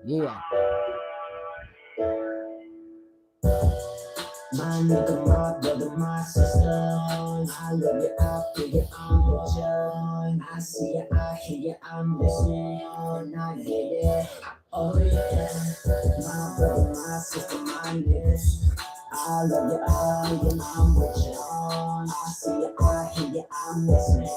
Yeah. My nigga, my brother, my sister. I love you, I feel you, I'm with you. I see you, I hear you, I'm listening. I get it. Oh yeah. My brother, my sister, my niggas. I love you, I feel you, I'm with you. I see you, I hear you, I'm listening.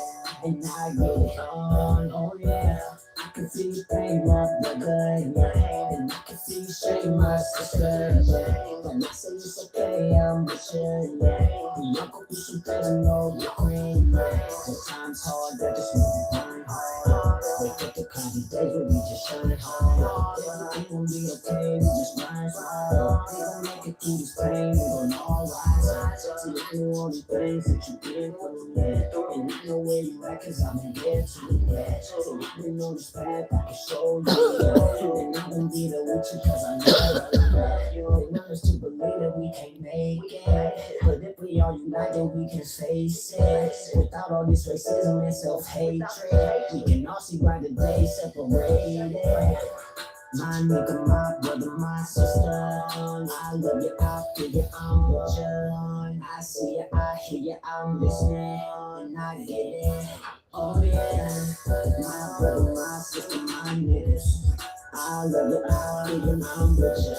And I get it. Oh yeah. I can see you pain, my brother, yeah. And I can see you shame, my sister, yeah. And I say it's okay, I'm with you, yeah. We don't go through some things, I know you're queen, yeah. Sometimes hard, that just makes me burn hard. Wake up the cloudy days where we just shine hard. Everything gon' be okay, we just rise hard. We gon' make it through this pain, we gon' all rise. See, I know all the things that you've been through, yeah. And I know where you at, cause I've been there too, yeah. So I've been on this path, I can show you, yeah. And I won't be there with you, cause I know that, yeah. And honest to believe that we can't make it. But if we all united, we can face it. Without all this racism and self-hatred, we can all see why the day separated. My nigga, my brother, my sister. I love you, I feel you, I'm with you. I see you, I hear you, I'm listening. I get it. Oh yeah. My brother, my sister, my niggas. I love you, I feel you, I'm with you.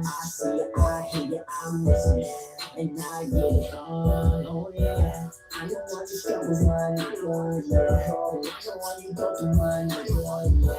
I see you, I hear you, I'm listening. And I get it. Oh yeah. I know what your struggles, my nigga. Yeah. I know why you go through, my nigga. Yeah.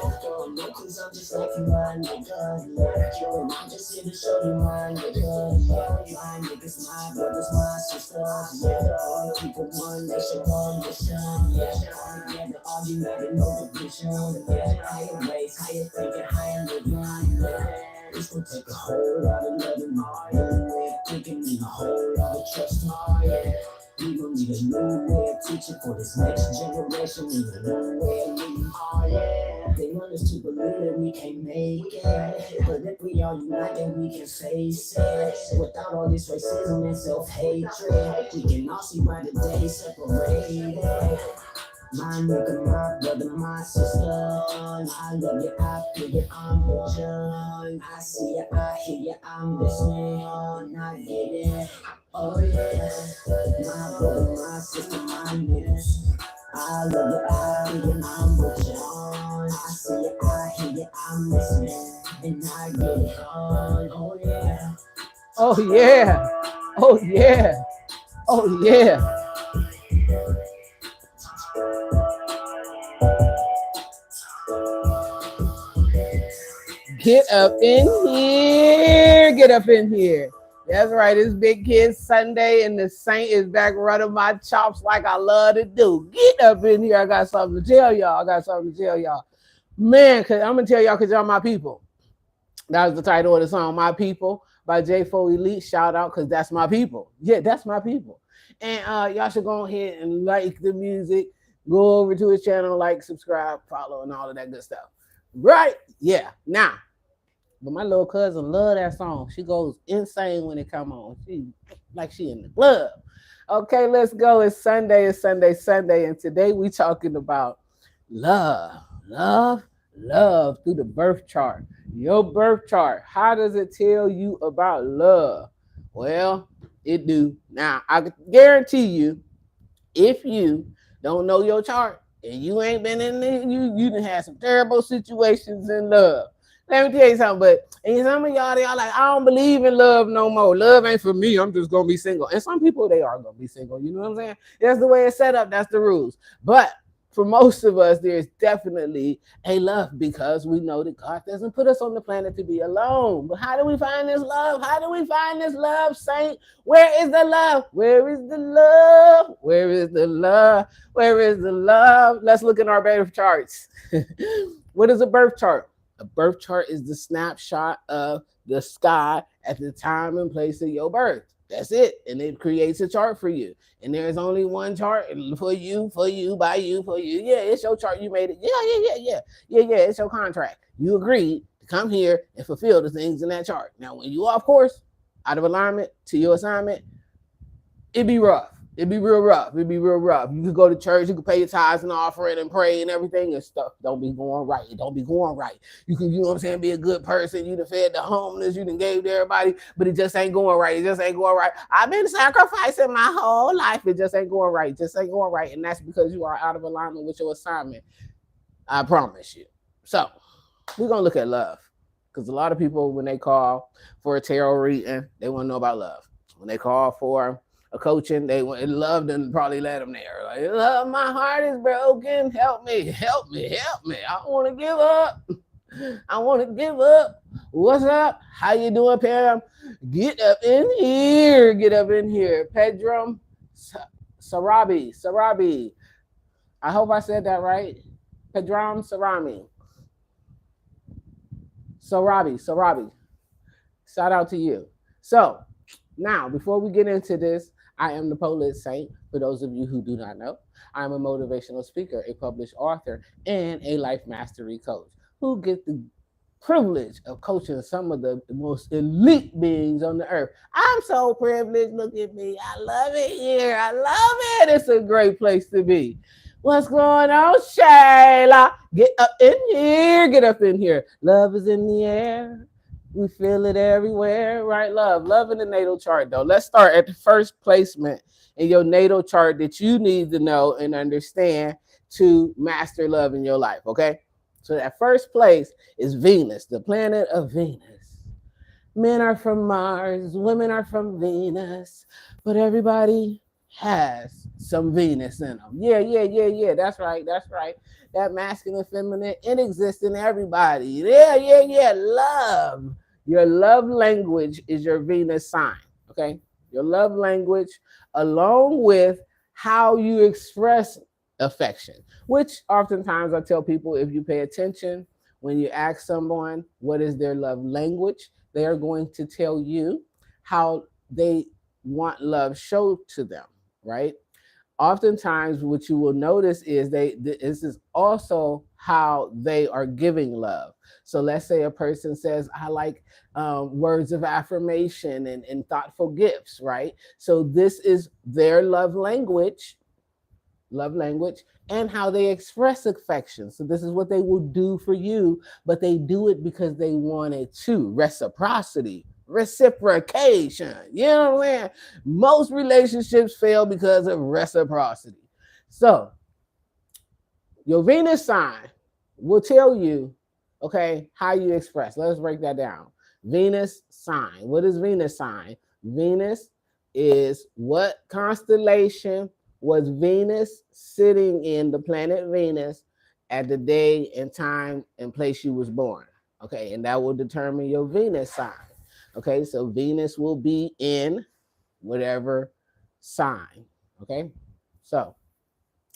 No, cause I'm just like you, my nigga. Yeah. And I'm just here to show you, my nigga. Yeah. My niggas, my brothers, my sisters. Yeah. All people, one nation, one mission. Yeah. All together, all united, no division. Yeah. Higher race, higher thinking, higher living. Yeah. It's gonna take a whole lot of loving, my way of thinking, and a whole lot of trust, my yeah. We gon' need a new way of teaching for this next generation, need a new way of living, oh yeah. They want us to believe that we can't make it, but if we all unite, then we can face it. Without all this racism and self-hatred, we can all see why the day separated. My nigga, my brother, my sister. I love you, I feel you, I'm with you. I see you, I hear you, I'm listening. I get it. Oh yeah. My brother, my sister, my niggas. I love you, I feel you, I'm with you. I see you, I hear you, I'm listening. And I get it. Oh yeah. Oh yeah. Oh yeah. Oh yeah. Get up in here. Get up in here. That's right. It's Big Kids Sunday, and the Saint is back running my chops like I love to do. Get up in here. I got something to tell y'all. I got something to tell y'all. Man, cause I'm gonna tell y'all because y'all my people. That was the title of the song, My People by J4 Elite. Shout out, because that's my people. Yeah, that's my people. And y'all should go ahead and like the music. Go over to his channel, like, subscribe, follow, and all of that good stuff. Right? Yeah. Now, but my little cousin love that song. She goes insane when it come on. She like she in the club. Okay, let's go. It's Sunday. It's Sunday, Sunday, and today we talking about love, love through the birth chart. Your birth chart. How does it tell you about love? Well, it do. Now I guarantee you, if you don't know your chart and you ain't been in there, you done had some terrible situations in love. Let me tell you something, but and some of y'all, they are like, I don't believe in love no more. Love ain't for me. I'm just gonna be single. And some people, they are gonna be single. You know what I'm saying? That's the way it's set up. That's the rules. But for most of us, there's definitely a love, because we know that God doesn't put us on the planet to be alone. But how do we find this love? How do we find this love, Saint? Where is the love? Where is the love? Where is the love? Where is the love? Let's look at our birth charts. What is a birth chart? A birth chart is the snapshot of the sky at the time and place of your birth. That's it. And it creates a chart for you. And there's only one chart for you, by you, for you. Yeah, it's your chart. You made it. Yeah. It's your contract. You agreed to come here and fulfill the things in that chart. Now, when you off course, out of alignment to your assignment, it be rough. It'd be real rough. It'd be real rough. You could go to church, you could pay your tithes and offering and pray and everything and stuff. Don't be going right. It don't be going right. You can, you know what I'm saying, be a good person. You done fed the homeless, you done gave to everybody, but it just ain't going right. It just ain't going right. I've been sacrificing my whole life. It just ain't going right. It just ain't going right. And that's because you are out of alignment with your assignment. I promise you. So we're gonna look at love. Because a lot of people, when they call for a tarot reading, they want to know about love. When they call for a coaching, they want love and probably let them there. Like, love, my heart is broken. Help me, help me, help me. I want to give up. I want to give up. What's up? How you doing, Pam? Get up in here. Get up in here. Pedram Sarabi. I hope I said that right. Pedram Sarabi. Shout out to you. So now, before we get into this, I am the Polit Saint. For those of you who do not know, I'm a motivational speaker, a published author, and a life mastery coach who get the privilege of coaching some of the most elite beings on the earth. I'm so privileged. Look at me. I love it here. I love it. It's a great place to be. What's going on, Shayla? Get up in here. Get up in here. Love is in the air. We feel it everywhere, right? Love in the natal chart, though. Let's start at the first placement in your natal chart that you need to know and understand to master love in your life, okay? So that first place is Venus, the planet of Venus. Men are from Mars, women are from Venus, but everybody has some Venus in them. Yeah. That's right. That masculine, feminine, it exists in everybody. Yeah. Love. Your love language is your Venus sign, okay? Your love language, along with how you express affection, which oftentimes I tell people, if you pay attention, when you ask someone what is their love language, they are going to tell you how they want love showed to them, right? Oftentimes what you will notice is this is also how they are giving love. So let's say a person says, I like words of affirmation and thoughtful gifts, right? So this is their love language, and how they express affection. So this is what they will do for you, but they do it because they want it to. Reciprocation. You know what I'm saying? Most relationships fail because of reciprocity. So your Venus sign will tell you, okay, how you express. Let's break that down. Venus sign. What is Venus sign? Venus is what constellation was Venus sitting in, the planet Venus, at the day and time and place you was born. Okay, and that will determine your Venus sign. Okay, so Venus will be in whatever sign. Okay, so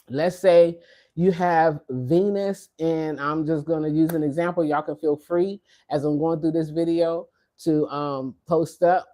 let's say you have Venus, and I'm just going to use an example. Y'all can feel free as I'm going through this video to post up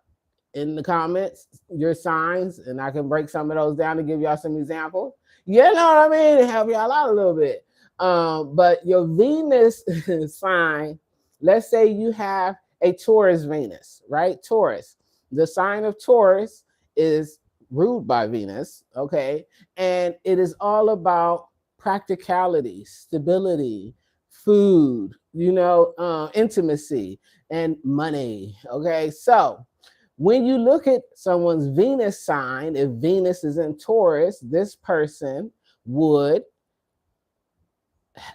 in the comments your signs, and I can break some of those down to give y'all some examples. You know what I mean? To help y'all out a little bit. But your Venus sign, let's say you have a Taurus Venus, right? Taurus. The sign of Taurus is ruled by Venus, okay? And it is all about practicality, stability, food, intimacy, and money, okay? So when you look at someone's Venus sign, if Venus is in Taurus, this person would,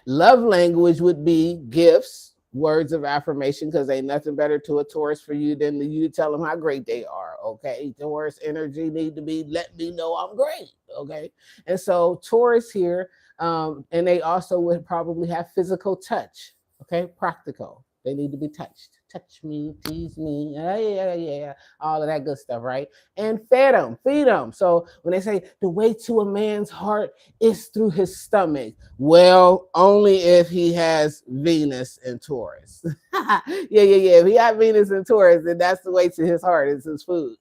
love language would be gifts, words of affirmation, because ain't nothing better to a Taurus for you than you tell them how great they are, okay? Taurus energy need to be, let me know I'm great, okay? And so Taurus here, and they also would probably have physical touch, okay? Practical. They need to be touched. Touch me, tease me, yeah, all of that good stuff, right? And feed them. So when they say the way to a man's heart is through his stomach, well, only if he has Venus and Taurus. Yeah. If he has Venus and Taurus, then that's the way to his heart is his food.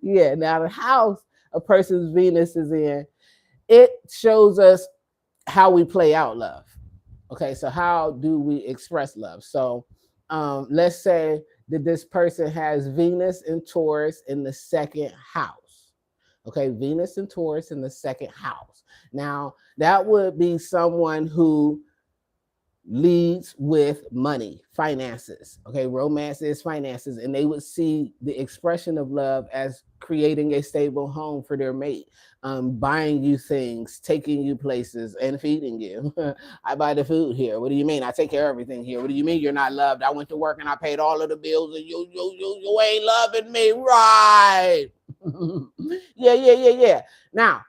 Yeah. Now the house a person's Venus is in, it shows us how we play out love. Okay, so how do we express love? So let's say that this person has Venus and Taurus in the second house. Okay, Venus and Taurus in the second house. Now, that would be someone who leads with money, finances. Okay, romance is finances, and they would see the expression of love as creating a stable home for their mate, buying you things, taking you places, and feeding you. I buy the food here. What do you mean? I take care of everything here. What do you mean you're not loved? I went to work and I paid all of the bills, and you ain't loving me, right? Yeah. Now.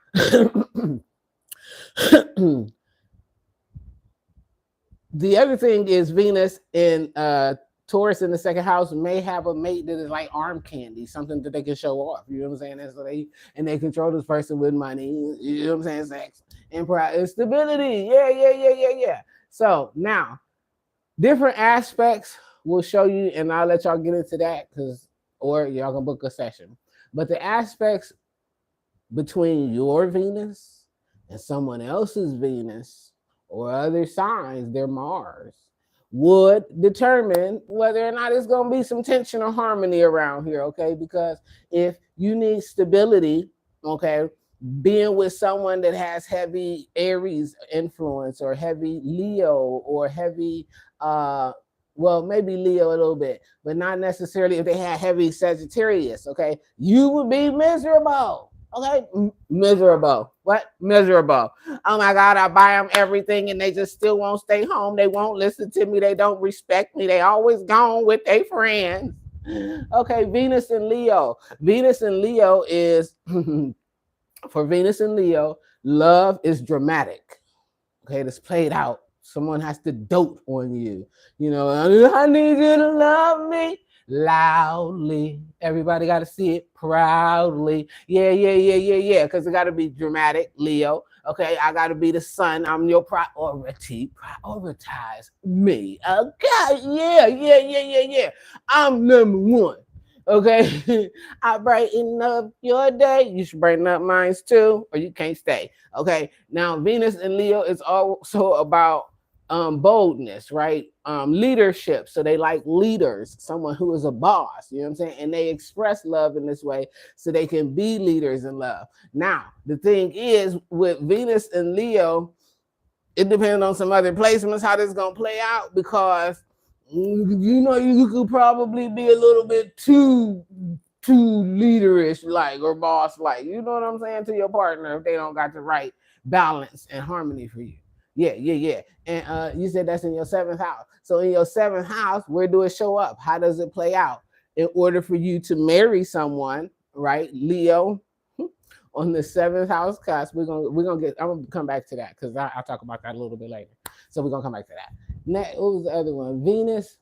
The other thing is Venus in Taurus in the second house may have a mate that is like arm candy, something that they can show off. You know what I'm saying? And so they control this person with money. You know what I'm saying? Sex and pride and stability. Yeah. So now different aspects will show you, and I'll let y'all get into that or y'all can book a session. But the aspects between your Venus and someone else's Venus or other signs, their Mars, would determine whether or not it's going to be some tension or harmony around here, okay? Because if you need stability, okay, being with someone that has heavy Aries influence or heavy Leo or heavy, well, maybe Leo a little bit, but not necessarily if they had heavy Sagittarius, okay? You would be miserable. Okay, miserable. What? Miserable. Oh my God, I buy them everything and they just still won't stay home. They won't listen to me. They don't respect me. They always gone with their friends. Okay, Venus and Leo. Venus and Leo is, for Venus and Leo, love is dramatic. Okay, it's played out. Someone has to dote on you. You know, I need you to love me loudly. Everybody got to see it proudly. Yeah. Because it got to be dramatic, Leo. Okay, I got to be the sun. I'm your priority. Prioritize me. Okay, yeah. I'm number one. Okay, I brighten up your day. You should brighten up mine too, or you can't stay. Okay, now Venus and Leo is also about boldness, right? Leadership. So they like leaders, someone who is a boss, you know what I'm saying? And they express love in this way so they can be leaders in love. Now, the thing is with Venus and Leo, it depends on some other placements how this is going to play out, because you know you could probably be a little bit too leaderish like or boss like, you know what I'm saying, to your partner if they don't got the right balance and harmony for you. Yeah. And you said that's in your seventh house. So in your seventh house, where do it show up? How does it play out? In order for you to marry someone, right, Leo, on the seventh house cusp, I'm gonna come back to that because I'll talk about that a little bit later. So we're gonna come back to that. Next, what was the other one? Venus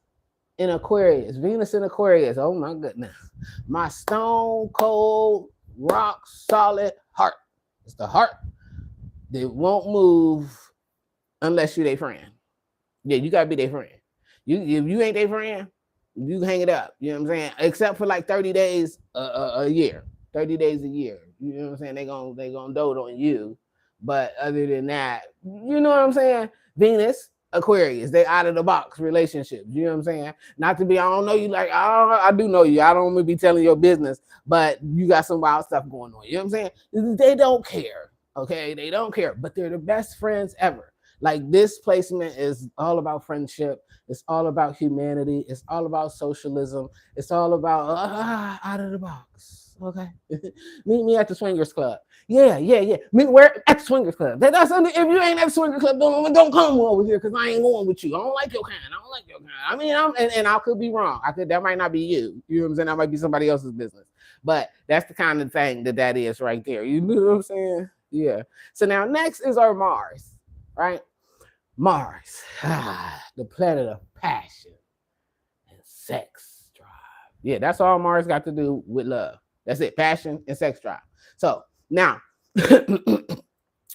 in Aquarius. Venus in Aquarius. Oh my goodness. My stone cold, rock solid heart. It's the heart that won't move unless you their friend. Yeah, you gotta be their friend. If you ain't their friend, you hang it up. You know what I'm saying? Except for like 30 days a year. 30 days a year. You know what I'm saying? They gonna dote on you. But other than that, you know what I'm saying? Venus, Aquarius, they out of the box relationships. You know what I'm saying? Not to be, I don't know you like, I do know you. I don't want to be telling your business, but you got some wild stuff going on. You know what I'm saying? They don't care. Okay, they don't care, but they're the best friends ever. Like this placement is all about friendship. It's all about humanity. It's all about socialism. It's all about out of the box. Okay, meet me at the swingers club. Yeah. Meet where at the swingers club. That's if you ain't at the swingers club, don't come over here because I ain't going with you. I don't like your kind. I mean, and I could be wrong. That might not be you. You know what I'm saying? That might be somebody else's business. But that's the kind of thing that is right there. You know what I'm saying? Yeah. So now next is our Mars, right? Mars, the planet of passion and sex drive. Yeah, that's all Mars got to do with love. That's it, passion and sex drive. So now, if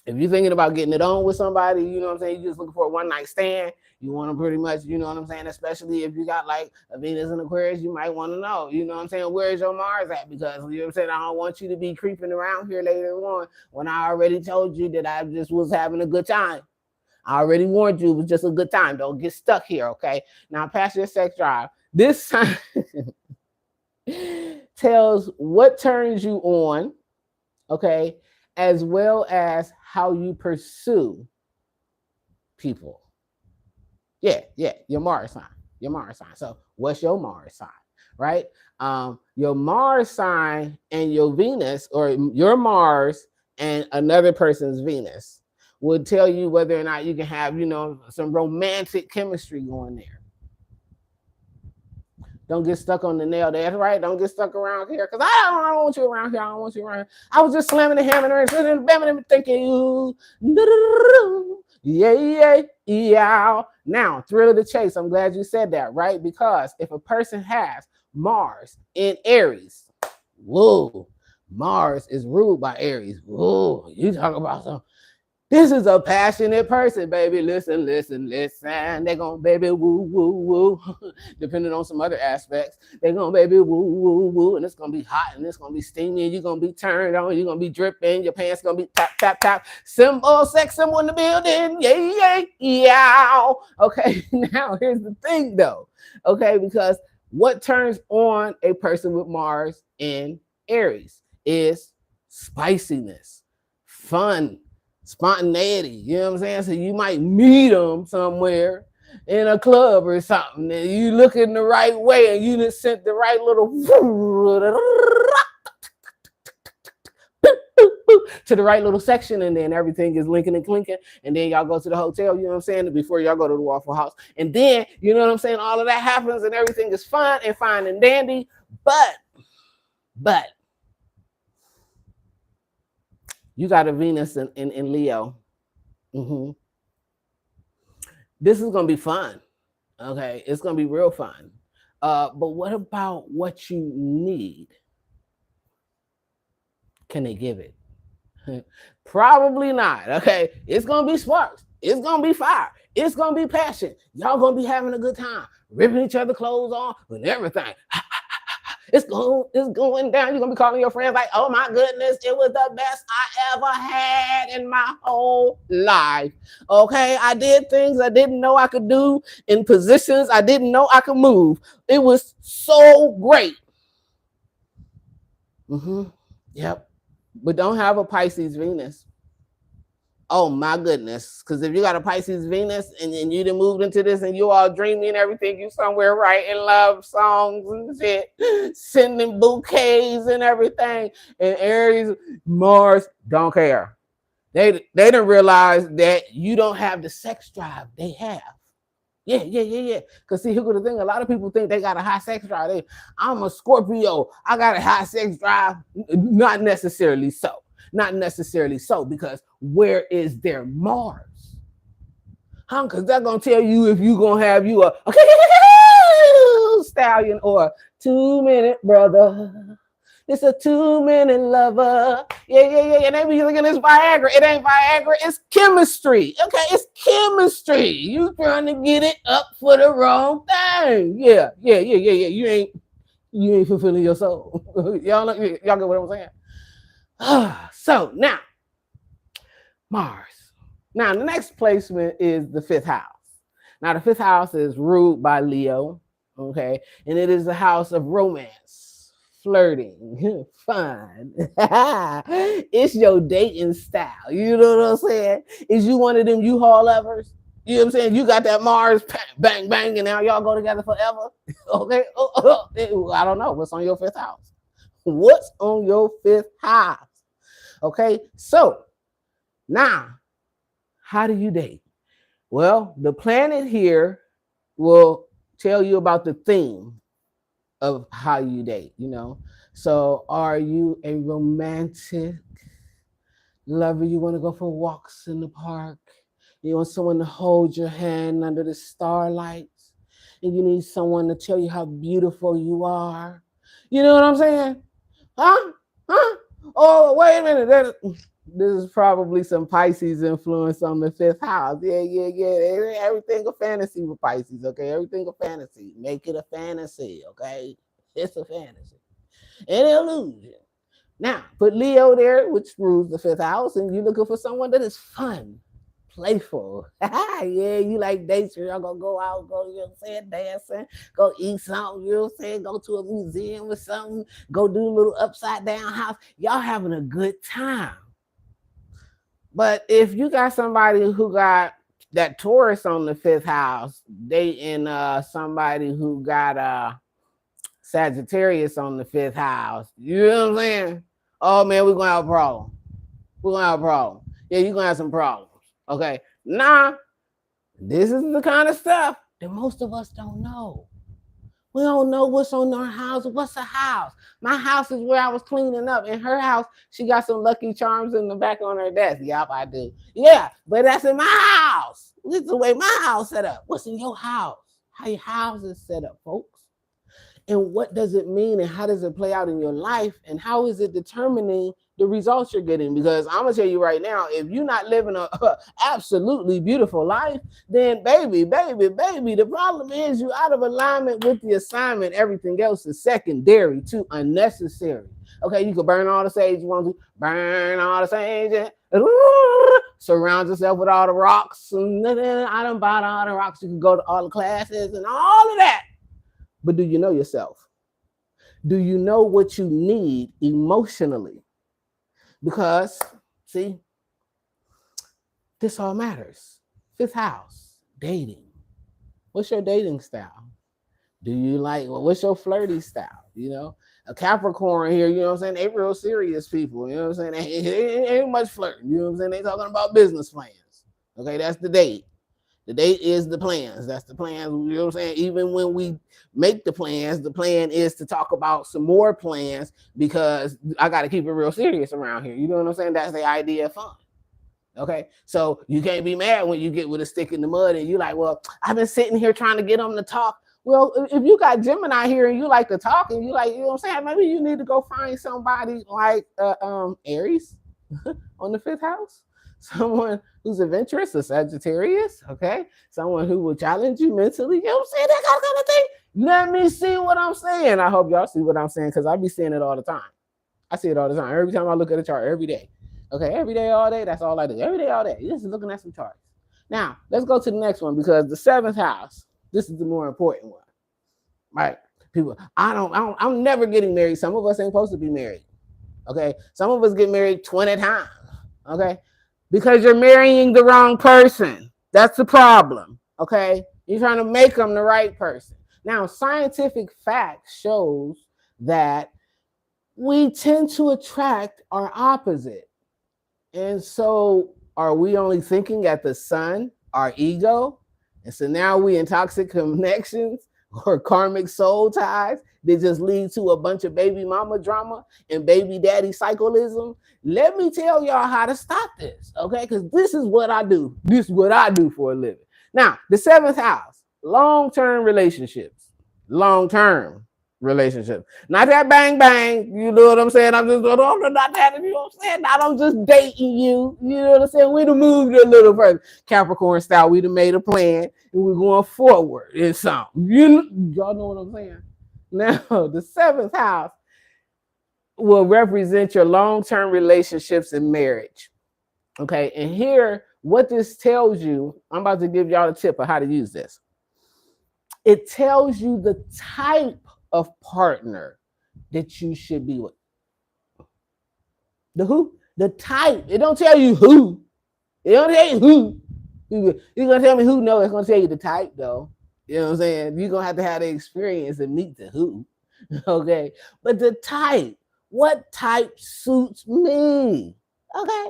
you're thinking about getting it on with somebody, you know what I'm saying, you're just looking for a one night stand, you want to pretty much, you know what I'm saying, especially if you got like a Venus and Aquarius, you might want to know, you know what I'm saying, where's your Mars at? Because, you know what I'm saying, I don't want you to be creeping around here later on when I already told you that I just was having a good time. I already warned you it was just a good time. Don't get stuck here, okay? Now, passion and sex drive. This sign tells what turns you on okay, as well as how you pursue people. Yeah, your Mars sign. Your Mars sign. So what's your Mars sign? Right? Your Mars sign and your Venus, or your Mars and another person's Venus, would tell you whether or not you can have, some romantic chemistry going there. Don't get stuck on the nail. That's right. Don't get stuck around here. Because I don't want you around here. I don't want you around here. I was just slamming the hammer and bamming thinking you. Yeah. Now, thrill of the chase. I'm glad you said that, right? Because if a person has Mars in Aries, whoa, Mars is ruled by Aries. Whoa, you talk about some. This is a passionate person, baby. Listen. They're gonna baby woo. Depending on some other aspects, they're gonna baby woo. And it's gonna be hot and it's gonna be steamy and you're gonna be turned on, you're gonna be dripping, your pants gonna be tap. Sex symbol in the building. Yeah. Okay, now here's the thing though. Okay, because what turns on a person with Mars in Aries is spiciness, fun, spontaneity. You know what I'm saying? So you might meet them somewhere in a club or something, and you look in the right way, and you just sent the right little to the right little section, and then everything is linking and clinking, and then y'all go to the hotel, you know what I'm saying, before y'all go to the Waffle House, and then, you know what I'm saying, all of that happens, and everything is fun and fine and dandy, but you got a Venus in Leo. Mm-hmm. This is going to be fun. Okay. It's going to be real fun. But what about what you need? Can they give it? Probably not. Okay. It's going to be sparks. It's going to be fire. It's going to be passion. Y'all going to be having a good time, ripping each other clothes off and everything. It's going down. You're gonna be calling your friends like, oh my goodness, it was the best I ever had in my whole life. Okay, I did things I didn't know I could do in positions I didn't know I could move. It was so great. Yep. But don't have a Pisces Venus. Oh my goodness. Because if you got a Pisces Venus and you done moved into this and you all dreamy and everything, you somewhere writing love songs and shit, sending bouquets and everything. And Aries, Mars don't care. They didn't realize that you don't have the sex drive they have. Yeah. Because see, here's the thing. A lot of people think they got a high sex drive. I'm a Scorpio. I got a high sex drive. Not necessarily so. Not necessarily so, because where is their Mars? Because they're going to tell you if you're going to have you a stallion or a 2-minute brother. It's a 2-minute lover. Yeah. And they be looking at this Viagra. It ain't Viagra. It's chemistry. Okay, it's chemistry. You trying to get it up for the wrong thing. Yeah. You ain't fulfilling your soul. y'all get what I'm saying? So now, Mars. Now, the next placement is the 5th house. Now, the 5th house is ruled by Leo, okay? And it is the house of romance, flirting, fun. It's your dating style. You know what I'm saying? Is you one of them U-Haul lovers? You know what I'm saying? You got that Mars, bang, and now y'all go together forever? Okay? I don't know. What's on your 5th house? What's on your 5th house? Okay, so now, how do you date? Well, the planet here will tell you about the theme of how you date, So, are you a romantic lover? You want to go for walks in the park? You want someone to hold your hand under the starlight? And you need someone to tell you how beautiful you are? You know what I'm saying? Huh? Oh, wait a minute. This is probably some Pisces influence on the 5th house. Yeah. Everything a fantasy with Pisces, okay? Everything a fantasy. Make it a fantasy, okay? It's a fantasy. An illusion. Now, put Leo there, which rules the 5th house, and you're looking for someone that is fun, playful. Yeah, you like nature. Y'all gonna go out, go, you know what I'm saying, dancing, go eat something, you know what I'm saying, go to a museum or something, go do a little upside down house. Y'all having a good time. But if you got somebody who got that Taurus on the fifth house, dating somebody who got Sagittarius on the fifth house, you know what I'm saying? Oh man, we're gonna have a problem. We're gonna have a problem. Yeah, you're gonna have some problems. Okay. Nah, this is the kind of stuff that most of us don't know. We don't know what's on our house. What's a house? My house is where I was cleaning up. In her house, she got some Lucky Charms in the back on her desk. Yep, I do. Yeah, but that's in my house. This is the way my house set up. What's in your house? How your house is set up, folks? And what does it mean, and how does it play out in your life, and how is it determining the results you're getting? Because I'm gonna tell you right now, if you're not living a absolutely beautiful life, then baby, the problem is you out of alignment with the assignment. Everything else is secondary to unnecessary. Okay, you can burn all the sage you want to, burn all the sage, surround yourself with all the rocks, and I done bought all the rocks. You can go to all the classes and all of that. But do you know yourself? Do you know what you need emotionally? Because, see, this all matters. Fifth house, dating. What's your dating style? Do you like, what's your flirty style? You know, a Capricorn here, you know what I'm saying? They real serious people, you know what I'm saying? They ain't much flirting, you know what I'm saying? They talking about business plans. Okay, that's the date. The date is the plans. That's the plan. You know what I'm saying? Even when we make the plans, the plan is to talk about some more plans because I got to keep it real serious around here. You know what I'm saying? That's the idea of fun. Okay. So you can't be mad when you get with a stick in the mud and you're like, well, I've been sitting here trying to get them to talk. Well, if you got Gemini here and you like to talk and you like, you know what I'm saying? Maybe you need to go find somebody like Aries on the fifth house. Someone who's adventurous, a Sagittarius, okay? Someone who will challenge you mentally, you know what I'm saying? That kind of thing. Let me see what I'm saying. I hope y'all see what I'm saying because I be seeing it all the time. I see it all the time. Every time I look at a chart, every day. Okay, every day, all day, that's all I do. Every day, all day. Just looking at some charts. Now, let's go to the next one because the seventh house, this is the more important one. Right? People, I'm never getting married. Some of us ain't supposed to be married. Okay? Some of us get married 20 times. Okay? Because you're marrying the wrong person. That's the problem. Okay? You're trying to make them the right person. Now, scientific fact shows that we tend to attract our opposite. And so are we only thinking at the sun, our ego? And so now we in toxic connections or karmic soul ties that just lead to a bunch of baby mama drama and baby daddy cyclism. Let me tell y'all how to stop this, okay? Because this is what I do. This is what I do for a living. Now, the seventh house, long-term relationships. Long-term relationships. Not that bang bang. You know what I'm saying? I'm just not that. You know what I'm saying? Not I'm just dating you. You know what I'm saying? We'd have moved a little further. Capricorn style. We'd have made a plan and we're going forward in something. Y'all know what I'm saying? Now, the seventh house will represent your long-term relationships and marriage. Okay, and here, what this tells you, I'm about to give y'all a tip of how to use this. It tells you the type of partner that you should be with. The who? The type. It don't tell you who. It don't tell you who. You're going to tell me who? No, it's going to tell you the type, though. You know what I'm saying? You're going to have the experience and meet the who. Okay, but the type. What type suits me? Okay.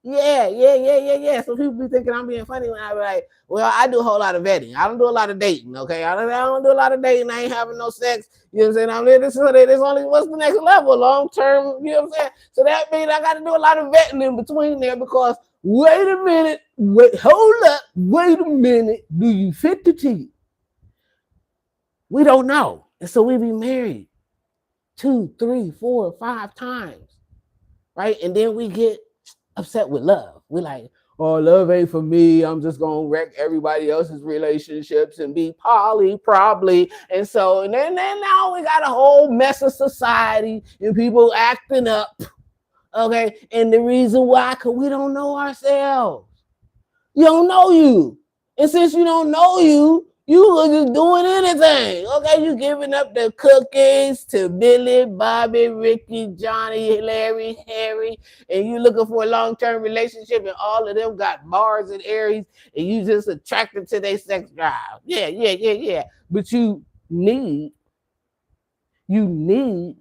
Yeah. So people be thinking I'm being funny when I be like, well, I do a whole lot of vetting. I don't do a lot of dating, okay? I don't do a lot of dating. I ain't having no sex. You know what I'm saying? I'm this only what's the next level, long term, you know what I'm saying? So that means I got to do a lot of vetting in between there because wait a minute, hold up, wait a minute. Do you fit the T? We don't know. And so we be married 2, 3, 4, 5 times, right? And then we get upset with love. We're like, oh, love ain't for me. I'm just gonna wreck everybody else's relationships and be poly, probably. And then now we got a whole mess of society and people acting up. Okay. And the reason why, because we don't know ourselves. You don't know you. And since you don't know you, you are just doing anything. Okay, you giving up the cookies to Billy, Bobby, Ricky, Johnny, Larry, Harry, and you looking for a long-term relationship, and all of them got Mars and Aries, and you just attracted to their sex drive. Yeah, yeah, yeah, yeah. But need you need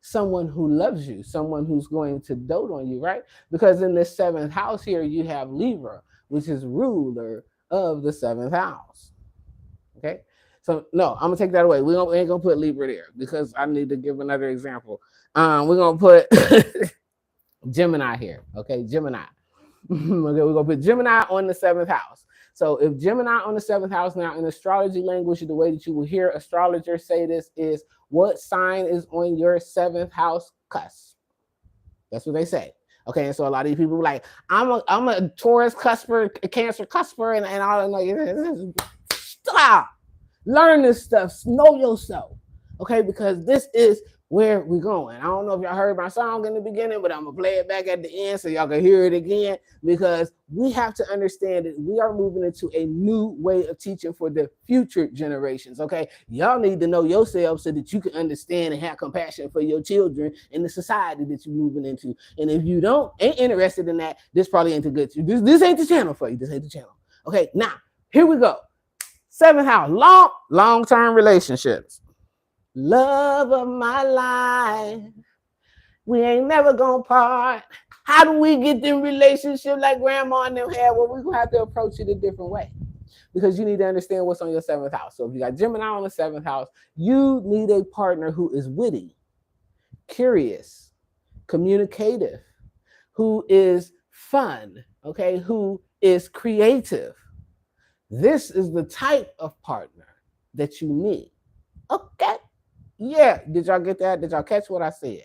someone who loves you, someone who's going to dote on you, right? Because in the seventh house here, you have Libra, which is ruler of the seventh house. Okay. So no, I'm gonna take that away. We ain't gonna put Libra there because I need to give another example. We're gonna put Gemini here. Okay, Gemini. Okay, we're gonna put Gemini on the seventh house. So if Gemini on the seventh house, now in astrology language, the way that you will hear astrologers say this is what sign is on your seventh house cusp. That's what they say. Okay, and so a lot of these people are like, I'm a Taurus cusper, a Cancer cusper, and all that. Like, stop. Learn this stuff. Know yourself. Okay, because this is where we're going. I don't know if y'all heard my song in the beginning, but I'm gonna play it back at the end so y'all can hear it again, because we have to understand that we are moving into a new way of teaching for the future generations. Okay, y'all need to know yourself so that you can understand and have compassion for your children and the society that you're moving into. And if you ain't interested in that, this probably ain't a good. This ain't the channel for you. This ain't the channel. Okay, now here we go. Seventh house, long-term relationships. Love of my life. We ain't never gonna part. How do we get in relationship like grandma and them had? Well, we're gonna have to approach it a different way, because you need to understand what's on your seventh house. So if you got Gemini on the seventh house, you need a partner who is witty, curious, communicative, who is fun, okay, who is creative. This is the type of partner that you need. Okay. Yeah. Did y'all get that? Did y'all catch what I said?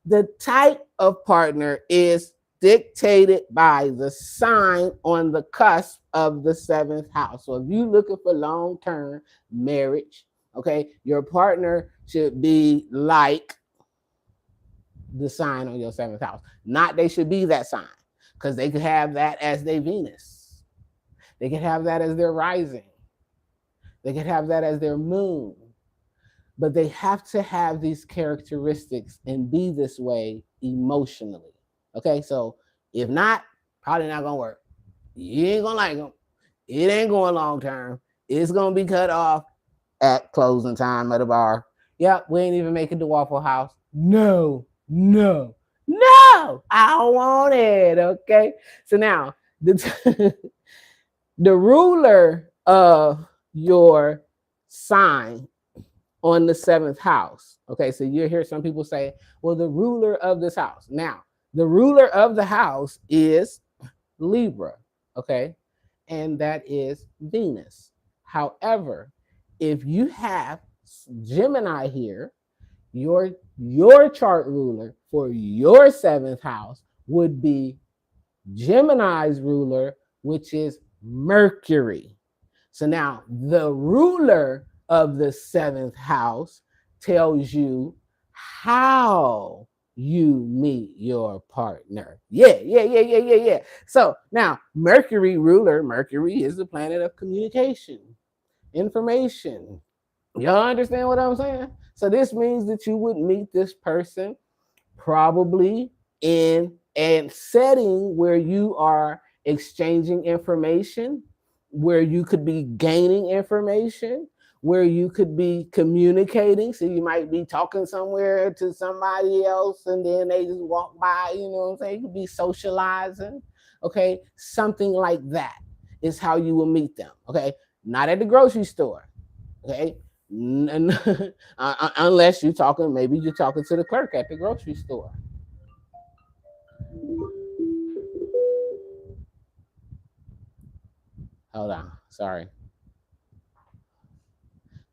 The type of partner is dictated by the sign on the cusp of the seventh house. So if you're looking for long-term marriage, okay, your partner should be like the sign on your seventh house. Not they should be that sign, because they could have that as their Venus. They could have that as their rising. They could have that as their moon. But they have to have these characteristics and be this way emotionally. Okay, so if not, probably not gonna work. You ain't gonna like them. It ain't going long term. It's gonna be cut off at closing time at the bar. Yep, we ain't even making the Waffle House. No, no, no, I don't want it. Okay, so now the the ruler of your sign on the seventh house. Okay, so you hear some people say, well, the ruler of this house. Now, the ruler of the house is Libra, okay, and that is Venus. However, if you have Gemini here, your chart ruler for your seventh house would be Gemini's ruler, which is Mercury. So now the ruler of the seventh house tells you how you meet your partner. Yeah. So now Mercury is the planet of communication, information. Y'all understand what I'm saying? So this means that you would meet this person probably in a setting where you are exchanging information, where you could be gaining information, where you could be communicating. So you might be talking somewhere to somebody else and then they just walk by, you know what I'm saying? You could be socializing, okay? Something like that is how you will meet them, okay? Not at the grocery store, okay? Unless maybe you're talking to the clerk at the grocery store. Hold on, sorry.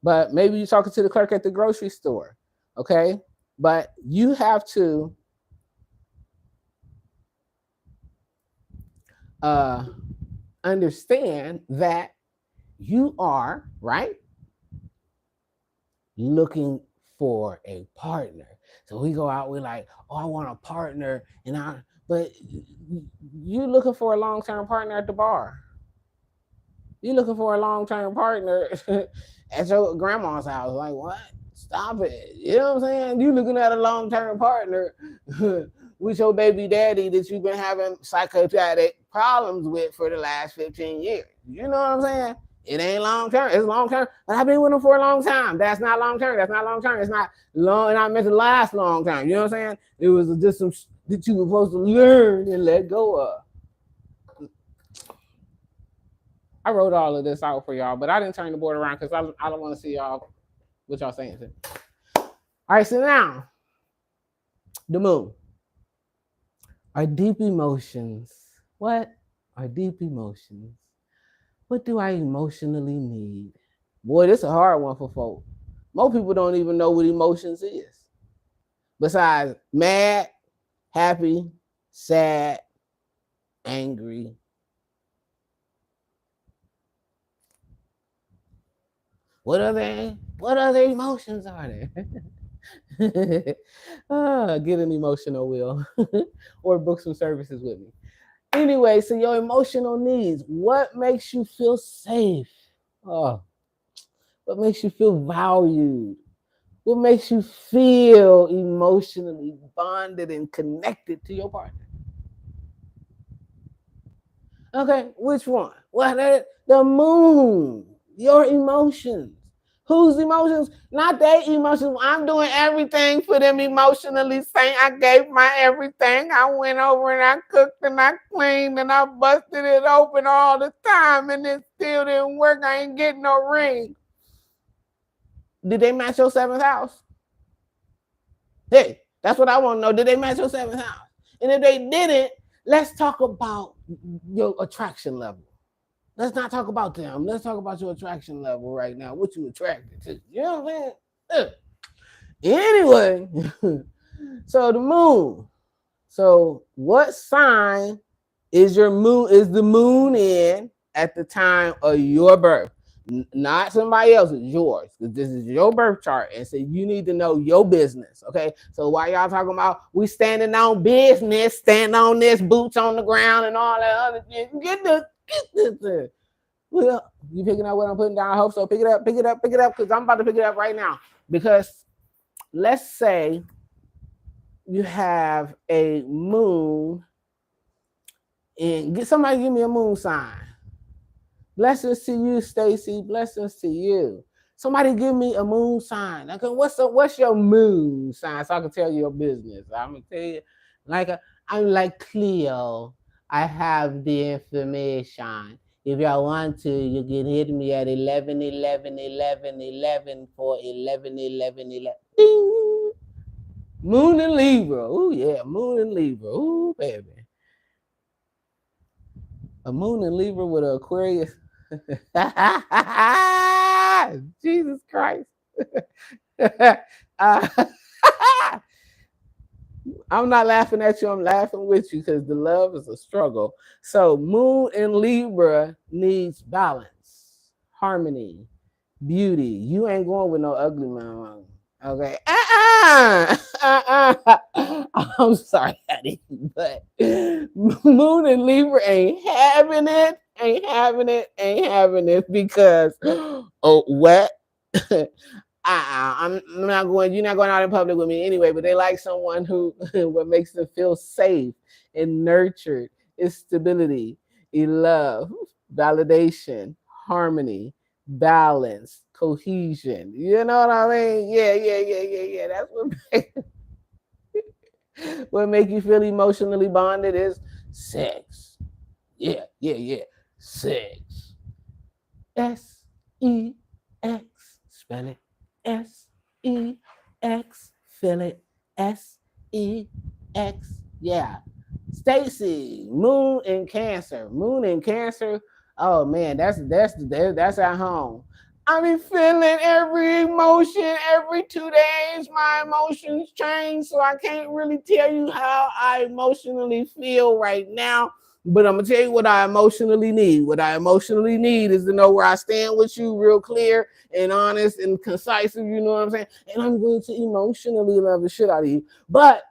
But maybe you're talking to the clerk at the grocery store, okay? But you have to understand that you are, right, looking for a partner. So we go out, we're like, oh, I want a partner, but you're looking for a long-term partner at the bar. You looking for a long-term partner at your grandma's house. Like, what? Stop it. You know what I'm saying? You looking at a long-term partner with your baby daddy that you've been having psychotic problems with for the last 15 years. You know what I'm saying? It ain't long term. It's long term. But I've been with him for a long time. That's not long term. That's not long term. It's not long, not meant to last long time. You know what I'm saying? It was just some that you were supposed to learn and let go of. I wrote all of this out for y'all, but I didn't turn the board around because I don't want to see y'all what y'all saying. All right, so now the moon. Our deep emotions. What are deep emotions? What do I emotionally need? Boy, this is a hard one for folk. Most people don't even know what emotions is. Besides mad, happy, sad, angry. What other emotions are there? Get an emotional wheel or book some services with me. Anyway, so your emotional needs. What makes you feel safe? Oh, what makes you feel valued? What makes you feel emotionally bonded and connected to your partner? Okay, which one? Well, the moon, your emotions. Whose emotions? Not their emotions. I'm doing everything for them emotionally. Saying I gave my everything. I went over and I cooked and I cleaned and I busted it open all the time and it still didn't work. I ain't getting no ring. Did they match your seventh house? Hey, that's what I want to know. Did they match your seventh house? And if they didn't, let's talk about your attraction level. Let's not talk about them. Let's talk about your attraction level right now. What you attracted to. You know what I'm saying? Anyway, so the moon. So what sign is your moon? Is the moon in at the time of your birth? Not somebody else's, yours. This is your birth chart, and so you need to know your business. Okay. So while y'all talking about we standing on business, stand on this, boots on the ground, and all that other shit, get this. Well, you picking up what I'm putting down? I hope so. Pick it up, because I'm about to pick it up right now. Because let's say you have a moon, and somebody give me a moon sign. Blessings to you, Stacy. Blessings to you. Somebody give me a moon sign. Okay, what's your moon sign so I can tell you your business? I'm gonna tell you, I'm like Cleo. I have the information. If y'all want to, you can hit me at 11 11 11 11 for 11 11 11. Ding! Moon and Libra. Oh yeah, Moon and Libra. Oh baby. A Moon and Libra with an Aquarius. Jesus Christ. I'm not laughing at you. I'm laughing with you because the love is a struggle. So Moon and Libra needs balance, harmony, beauty. You ain't going with no ugly man. Okay. I'm sorry, Hattie, but Moon and Libra ain't having it because what? I'm not going. You're not going out in public with me anyway. But they like someone who what makes them feel safe and nurtured is stability, love, validation, harmony, balance, cohesion. You know what I mean? Yeah. That's what make you feel emotionally bonded is sex. Yeah. Sex. SEX. Spell it. SEX. Feel it. SEX. Yeah. Stacy, Moon in Cancer. Moon in Cancer. Oh man, that's at home. I be feeling every emotion every 2 days. My emotions change, so I can't really tell you how I emotionally feel right now. But I'm gonna tell you what I emotionally need. What I emotionally need is to know where I stand with you, real clear and honest and concise. You know what I'm saying? And I'm going to emotionally love the shit out of you. But,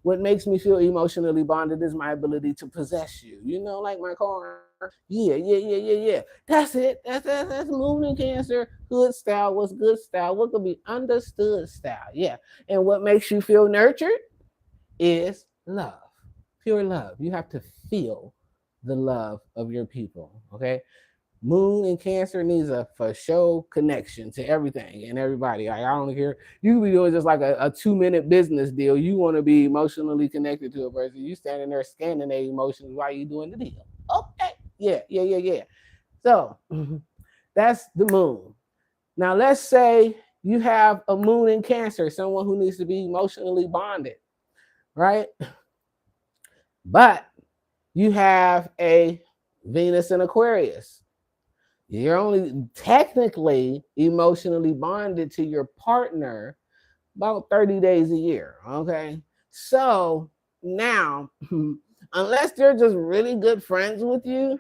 what makes me feel emotionally bonded is my ability to possess you. You know, like my car. Yeah. That's it. That's moon in Cancer. Good style. What's good style? What could be understood style? Yeah. And what makes you feel nurtured is love, pure love. You have to feel the love of your people. Okay. Moon and Cancer needs a for show connection to everything and everybody. Like, I don't care. You be doing just like a 2 minute business deal. You want to be emotionally connected to a person. You standing there scanning their emotions while you doing the deal. Okay. Yeah. So that's the moon. Now let's say you have a moon in Cancer, someone who needs to be emotionally bonded, right? But you have a Venus in Aquarius. You're only technically emotionally bonded to your partner about 30 days a year. Okay. So now, unless they're just really good friends with you,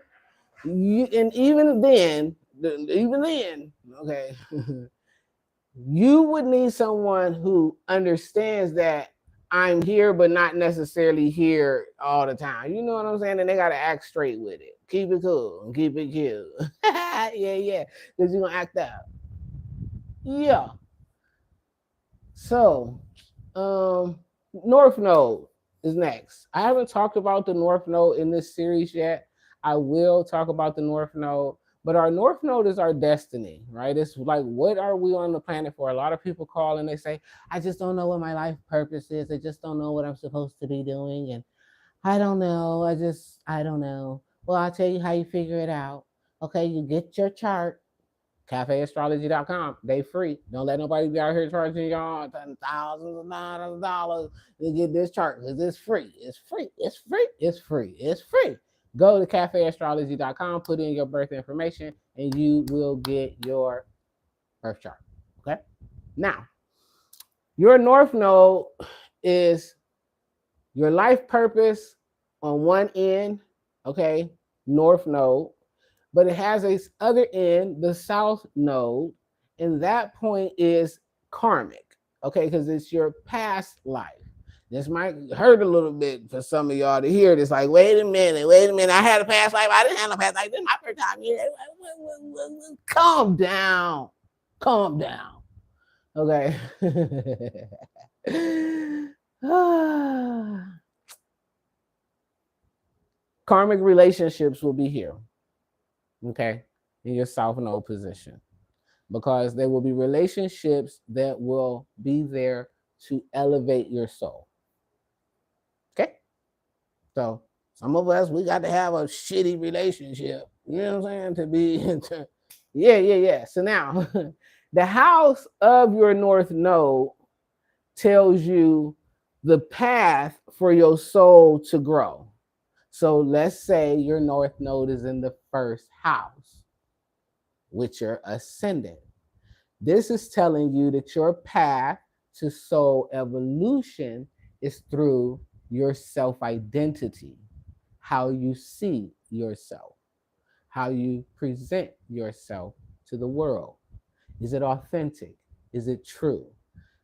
and even then, okay, you would need someone who understands that I'm here, but not necessarily here all the time. You know what I'm saying? And they got to act straight with it. Keep it cool and keep it cute. Yeah. Because you're going to act out. Yeah. So, North Node is next. I haven't talked about the North Node in this series yet. I will talk about the North Node, but our North Node is our destiny, right? It's like, what are we on the planet for? A lot of people call and they say, I just don't know what my life purpose is. I just don't know what I'm supposed to be doing. And I don't know. I don't know. Well, I'll tell you how you figure it out. Okay, you get your chart, cafeastrology.com. They free. Don't let nobody be out here charging y'all thousands of dollars to get this chart because it's free. It's free. It's free. It's free. It's free. Go to cafeastrology.com, put in your birth information, and you will get your birth chart. Okay. Now, your North Node is your life purpose on one end, okay, North Node, but it has a other end, the South Node, and that point is karmic, okay, because it's your past life. This might hurt a little bit for some of y'all to hear this. Like, wait a minute. I had a past life. I didn't have a past life. This is my first time here. Calm down. Okay. Karmic relationships will be here, okay, in your South Node position, because there will be relationships that will be there to elevate your soul. Okay, so some of us, we got to have a shitty relationship, you know what I'm saying, to be yeah. So now the house of your North Node tells you the path for your soul to grow. So let's say your North Node is in the first house with your ascendant. This is telling you that your path to soul evolution is through your self-identity, how you see yourself, how you present yourself to the world. Is it authentic? Is it true?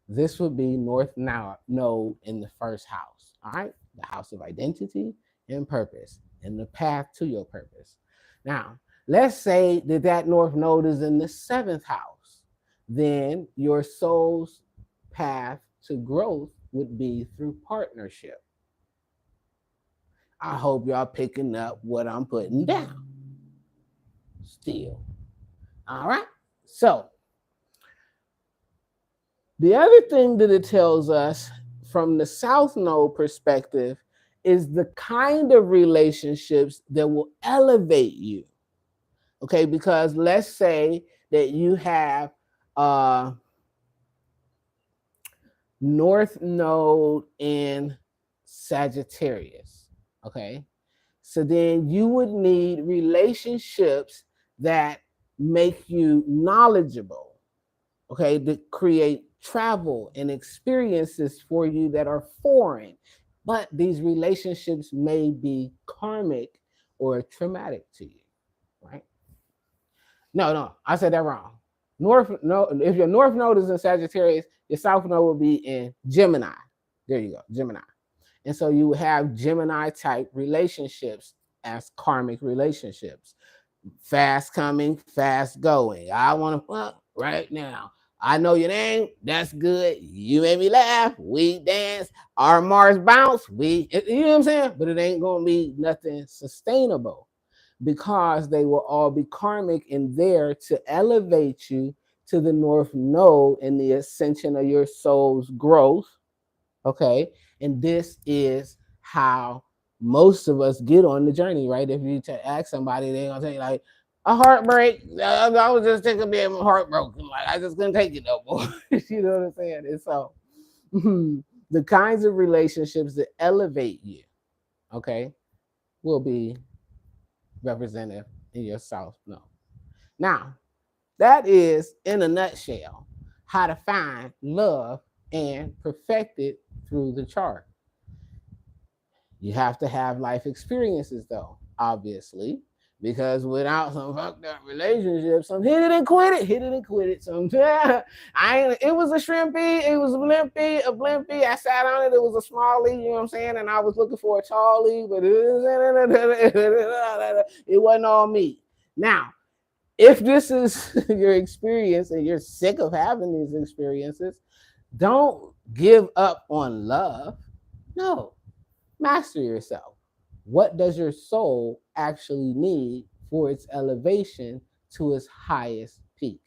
This would be North Node in the first house, all right? The house of identity and purpose, and the path to your purpose. Now, let's say that North Node is in the seventh house. Then your soul's path to growth would be through partnership. I hope y'all picking up what I'm putting down. Still. All right. So, the other thing that it tells us from the South Node perspective is the kind of relationships that will elevate you. Okay, because let's say that you have North Node in Sagittarius. Okay, so then you would need relationships that make you knowledgeable. Okay, that create travel and experiences for you that are foreign. But these relationships may be karmic or traumatic to you, right? No, I said that wrong. If your North Node is in Sagittarius, your South Node will be in Gemini. There you go, Gemini. And so you have Gemini type relationships as karmic relationships. Fast coming, fast going. I want to fuck right now. I know your name. That's good. You made me laugh. We dance. Our Mars bounce. You know what I'm saying? But it ain't gonna be nothing sustainable because they will all be karmic and there to elevate you to the North Node in the ascension of your soul's growth. Okay. And this is how most of us get on the journey, right? If you ask somebody, they're gonna tell you like a heartbreak. I was just thinking of being heartbroken. Like I just couldn't take it no more. You know what I'm saying? And so the kinds of relationships that elevate you, okay, will be represented in your South Node. Now, that is in a nutshell how to find love and perfect it through the chart. You have to have life experiences, though, obviously, because without some fucked up relationships, some hit it and quit it. Some it was a shrimpy, it was a blimpy. I sat on it. It was a small lead, you know what I'm saying? And I was looking for a tall lead, but it wasn't all me. Now, if this is your experience and you're sick of having these experiences, don't give up on love. No, master yourself. What does your soul actually need for its elevation to its highest peak?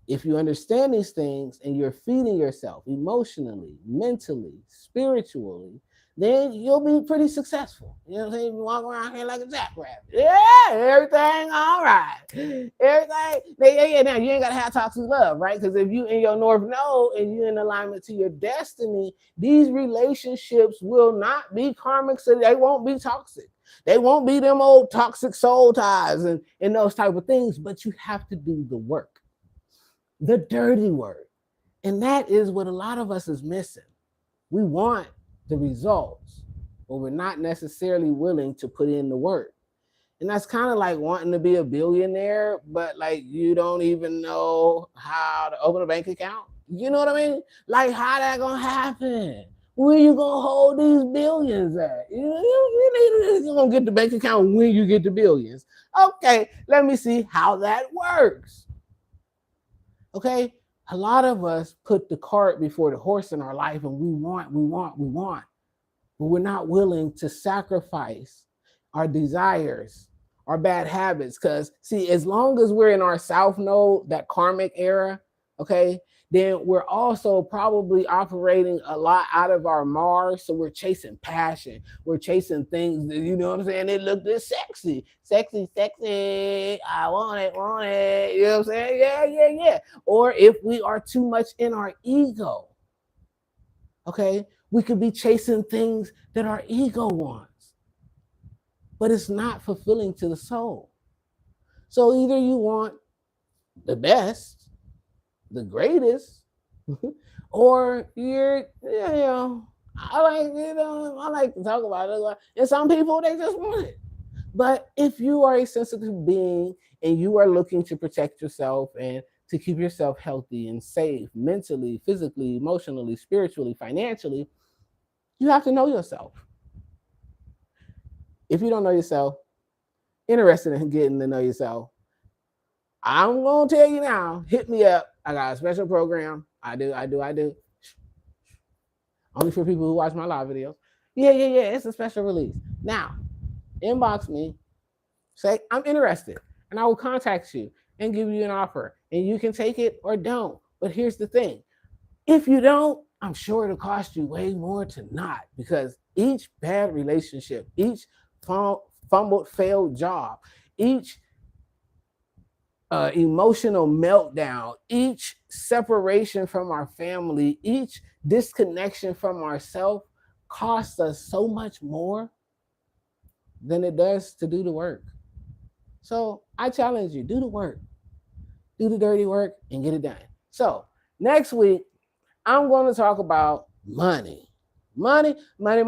If you understand these things and you're feeding yourself emotionally, mentally, spiritually, then you'll be pretty successful. You know what I'm saying? You walk around here like a jackrabbit. Yeah, everything all right. Everything. Yeah. Now, you ain't got to have toxic love, right? Because if you in your North Node and you're in alignment to your destiny, these relationships will not be karmic, so they won't be toxic. They won't be them old toxic soul ties and those type of things, but you have to do the work, the dirty work. And that is what a lot of us is missing. We want the results, but we're not necessarily willing to put in the work. And that's kind of like wanting to be a billionaire, but like you don't even know how to open a bank account. You know what I mean? Like how that gonna happen? Where you gonna hold these billions at? You're gonna get the bank account when you get the billions. Okay, let me see how that works. Okay, a lot of us put the cart before the horse in our life and we want, but we're not willing to sacrifice our desires, our bad habits. Because see, as long as we're in our South Node, that karmic era, okay, then we're also probably operating a lot out of our Mars. So we're chasing passion. We're chasing things that, you know what I'm saying? They look this sexy. I want it. You know what I'm saying? Yeah. Or if we are too much in our ego, okay, we could be chasing things that our ego wants, but it's not fulfilling to the soul. So either you want the best, the greatest, or I like to talk about it. And some people, they just want it. But if you are a sensitive being and you are looking to protect yourself and to keep yourself healthy and safe mentally, physically, emotionally, spiritually, financially, you have to know yourself. If you don't know yourself, interested in getting to know yourself, I'm going to tell you now, hit me up. I got a special program. I do. Only for people who watch my live videos. Yeah. It's a special release. Now, inbox me. Say, I'm interested. And I will contact you and give you an offer. And you can take it or don't. But here's the thing. If you don't, I'm sure it'll cost you way more to not. Because each bad relationship, each fumbled, failed job, each emotional meltdown, each separation from our family, each disconnection from ourselves costs us so much more than it does to do the work. So I challenge you, do the work, do the dirty work and get it done. So next week, I'm going to talk about money. Money. Give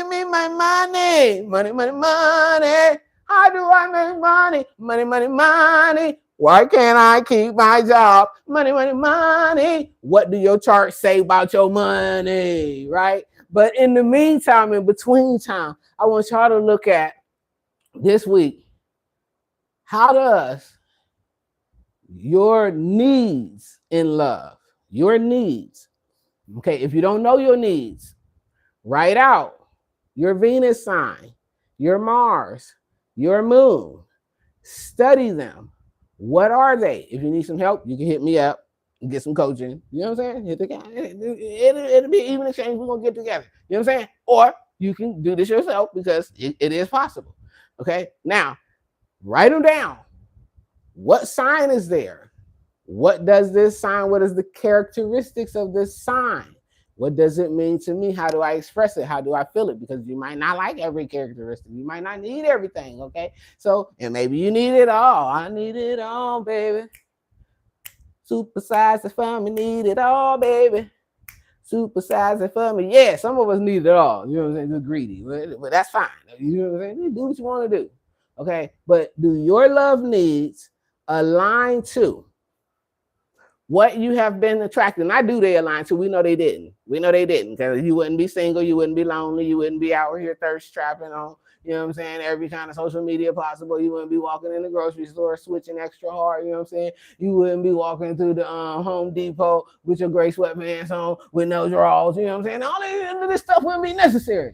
me my money. Money. How do I make money? Money. Why can't I keep my job? Money. What do your chart say about your money, right? But in the meantime, in between time, I want y'all to look at this week. How does your needs in love, your needs, okay, if you don't know your needs, write out your Venus sign, your Mars, your moon, study them. What are they? If you need some help, you can hit me up and get some coaching. You know what I'm saying? Hit the guy. It'll be even exchange. We're going to get together. You know what I'm saying? Or you can do this yourself because it is possible. Okay? Now, write them down. What sign is there? What does this sign? What is the characteristics of this sign? What does it mean to me? How do I express it? How do I feel it? Because you might not like every characteristic. You might not need everything, okay? So, and maybe you need it all. I need it all, baby. Supersize it for me, need it all, baby. Supersize it for me. Yeah, some of us need it all. You know what I'm saying? You're greedy, but that's fine. You know what I'm saying? You do what you want to do, okay? But do your love needs align to what you have been attracting? I do they align to. We know they didn't. We know they didn't, because you wouldn't be single, you wouldn't be lonely, you wouldn't be out here thirst trapping on, you know what I'm saying, every kind of social media possible. You wouldn't be walking in the grocery store switching extra hard, you know what I'm saying. You wouldn't be walking through the Home Depot with your gray sweatpants on with no drawers, you know what I'm saying. All this stuff wouldn't be necessary.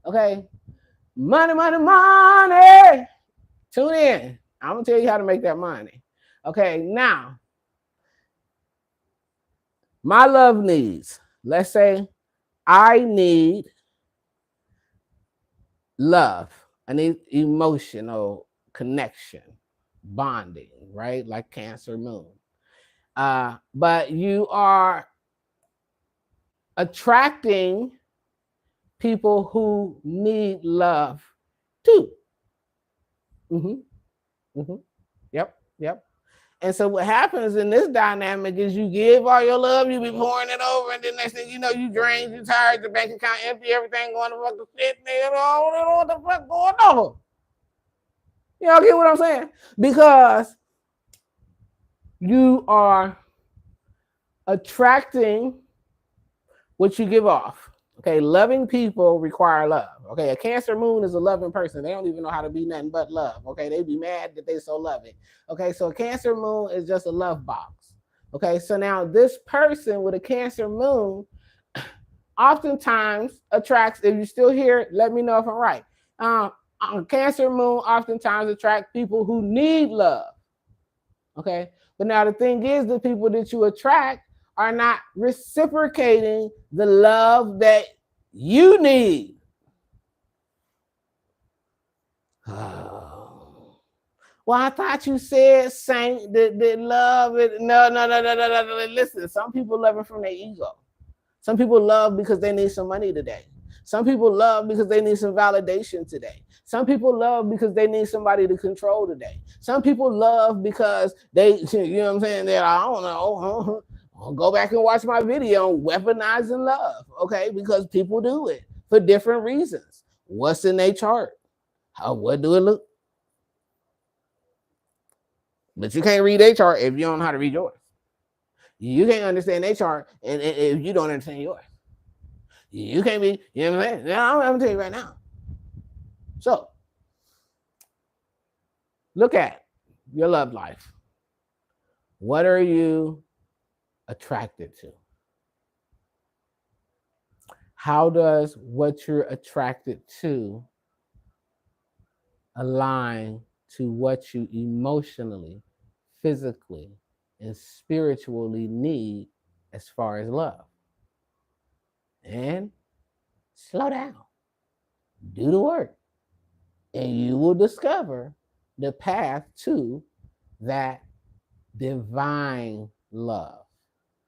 Okay? Money, money, money. Tune in. I'm going to tell you how to make that money. Okay, now, my love needs. Let's say I need love. I need emotional connection, bonding, right? Like Cancer Moon. But you are attracting people who need love too. Yep. And so what happens in this dynamic is you give all your love, you be pouring it over, and then next thing you know, you drained, you tired, the bank account empty, everything going to fuck the shit, nigga, don't know what the fuck going on. You know, get what I'm saying? Because you are attracting what you give off. Okay, loving people require love. Okay, a Cancer Moon is a loving person. They don't even know how to be nothing but love. Okay, they be mad that they so loving. Okay, so a Cancer Moon is just a love box. Okay, so now this person with a Cancer Moon oftentimes attracts, if you're still here, let me know if I'm right. Cancer Moon oftentimes attracts people who need love. Okay, but now the thing is, the people that you attract are not reciprocating the love that you need. Oh. Well, I thought you said, Saint, that love it. No. Listen, some people love it from their ego. Some people love because they need some money today. Some people love because they need some validation today. Some people love because they need somebody to control today. Some people love because they, you know what I'm saying, that I don't know. I'll go back and watch my video on weaponizing love, okay? Because people do it for different reasons. What's in their chart? What do it look? But you can't read their chart if you don't know how to read yours. You can't understand their chart and if you don't understand yours. You can't be, you know what I'm saying? Now, I'm going to tell you right now. So, look at your love life. What are you attracted to? How does what you're attracted to align to what you emotionally, physically, and spiritually need as far as love? And slow down. Do the work. And you will discover the path to that divine love.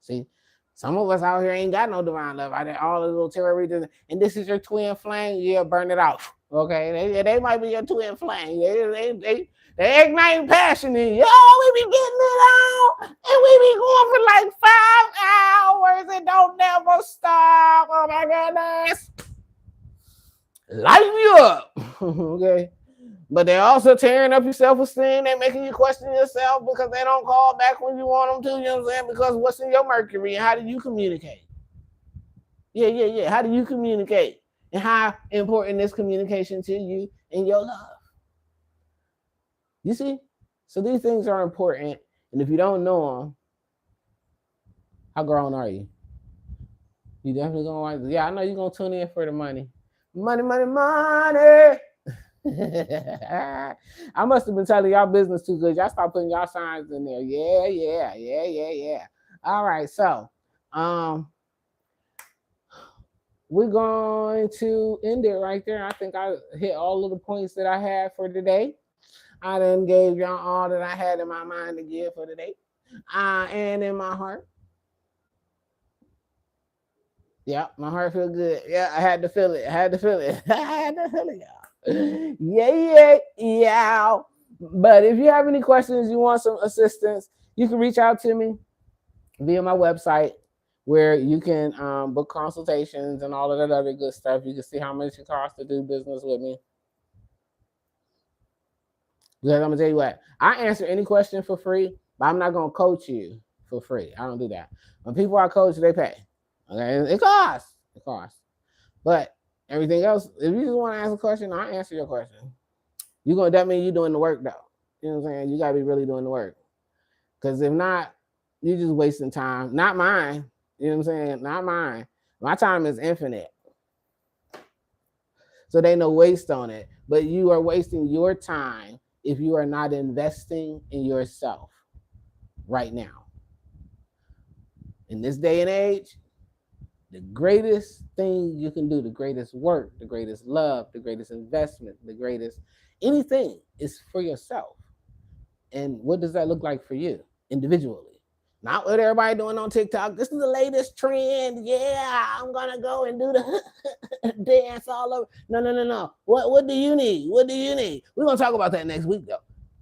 See, some of us out here ain't got no divine love. All the little tarot readers, and this is your twin flame, yeah, burn it out. Okay, they might be your twin flame. They ignite passion in you. We be getting it on, and we be going for like 5 hours and don't never stop. Oh my goodness, light you up. Okay. But they're also tearing up your self-esteem. They're making you question yourself because they don't call back when you want them to, you know what I'm saying? Because what's in your Mercury and how do you communicate? Yeah. How do you communicate? and how important is communication to you and your love. You see? So these things are important. And if you don't know them, how grown are you? You definitely gonna want. Yeah, I know you're gonna tune in for the money. Money, money, money. I must have been telling y'all business too good. Y'all start putting y'all signs in there. Yeah, yeah, yeah, yeah, yeah. All right, so um we're going to end it right there. I think I hit all of the points that I had for today. I done gave y'all all that I had in my mind to give for today. And in my heart. Yeah, my heart feel good. Yeah, I had to feel it. I had to feel it. I had to feel it, y'all. Yeah, yeah, yeah. But if you have any questions, you want some assistance, you can reach out to me via my website where you can book consultations and all of that other good stuff. You can see how much it costs to do business with me. Because I'm gonna tell you what, I answer any question for free, but I'm not gonna coach you for free. I don't do that. When people I coach, they pay. Okay, it costs. It costs. But everything else, if you just want to ask a question, I'll answer your question. That means you're doing the work though. You know what I'm saying? You gotta be really doing the work. Because if not, you're just wasting time. Not mine. You know what I'm saying? Not mine. My time is infinite. So they no waste on it. But you are wasting your time if you are not investing in yourself right now. In this day and age, the greatest thing you can do, the greatest work, the greatest love, the greatest investment, the greatest anything is for yourself. And what does that look like for you individually? Not what everybody doing on TikTok. This is the latest trend. Yeah, I'm gonna go and do the dance all over. No, no, no, no. What do you need? What do you need? We're gonna talk about that next week though.